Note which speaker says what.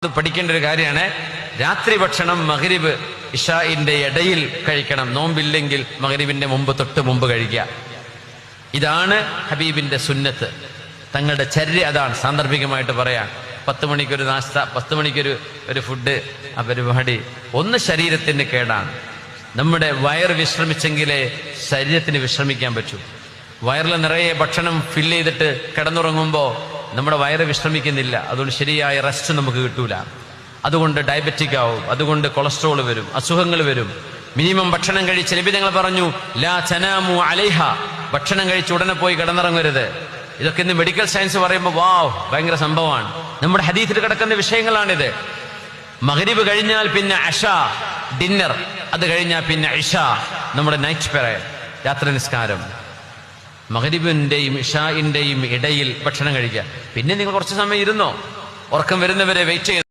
Speaker 1: പഠിക്കേണ്ട ഒരു കാര്യമാണ്. രാത്രി ഭക്ഷണം മഗ്രിബ് ഇശാഇന്റെ ഇടയിൽ കഴിക്കണം. നോമ്പില്ലെങ്കിൽ മഗ്രിബിന്റെ തൊട്ട് മുമ്പ് കഴിക്കുക. ഇതാണ് ഹബീബിന്റെ സുന്നത്ത്. തങ്ങളുടെ ചര്യ അതാണ്. സാന്ദർഭികമായിട്ട് പറയാൻ 10 മണിക്കൊരു നാസ്ത, 10 മണിക്കൊരു ഫുഡ്, ആ പരിപാടി ഒന്ന് ശരീരത്തിന് കേടാണ്. നമ്മുടെ വയറ് വിശ്രമിച്ചെങ്കിലേ ശരീരത്തിന് വിശ്രമിക്കാൻ പറ്റൂ. വയറിൽ നിറയെ ഭക്ഷണം ഫില്ല് ചെയ്തിട്ട് കിടന്നുറങ്ങുമ്പോൾ നമ്മുടെ വയറ് വിശ്രമിക്കുന്നില്ല. അതുകൊണ്ട് ശരിയായ റെസ്റ്റ് നമുക്ക് കിട്ടൂല. അതുകൊണ്ട് ഡയബറ്റിക് ആവും, അതുകൊണ്ട് കൊളസ്ട്രോൾ വരും, അസുഖങ്ങൾ വരും. മിനിമം ഭക്ഷണം കഴിച്ച് നബി തങ്ങൾ പറഞ്ഞു, ലാ തനാമു അലൈഹ, ഭക്ഷണം കഴിച്ച് ഉടനെ പോയി കിടന്നിറങ്ങരുത്. ഇതൊക്കെ ഇന്ന് മെഡിക്കൽ സയൻസ് പറയുമ്പോൾ വാവ് ഭയങ്കര സംഭവമാണ്. നമ്മുടെ ഹദീസിൽ കിടക്കുന്ന വിഷയങ്ങളാണിത്. മഗ്രിബ് കഴിഞ്ഞാൽ പിന്നെ അഷ ഡിന്നർ, അത് കഴിഞ്ഞാൽ പിന്നെ ഇഷ നമ്മുടെ നൈറ്റ് പ്രയർ, രാത്രി നിസ്കാരം. മഗ്രിബിന്റെയും ഇഷാഇന്റെയും ഇടയിൽ ഭക്ഷണം കഴിക്കുക. പിന്നെ നിങ്ങൾ കുറച്ച് സമയം ഇരുന്നോ, ഉറക്കം വരുന്നവരെ വെയിറ്റ് ചെയ്ത്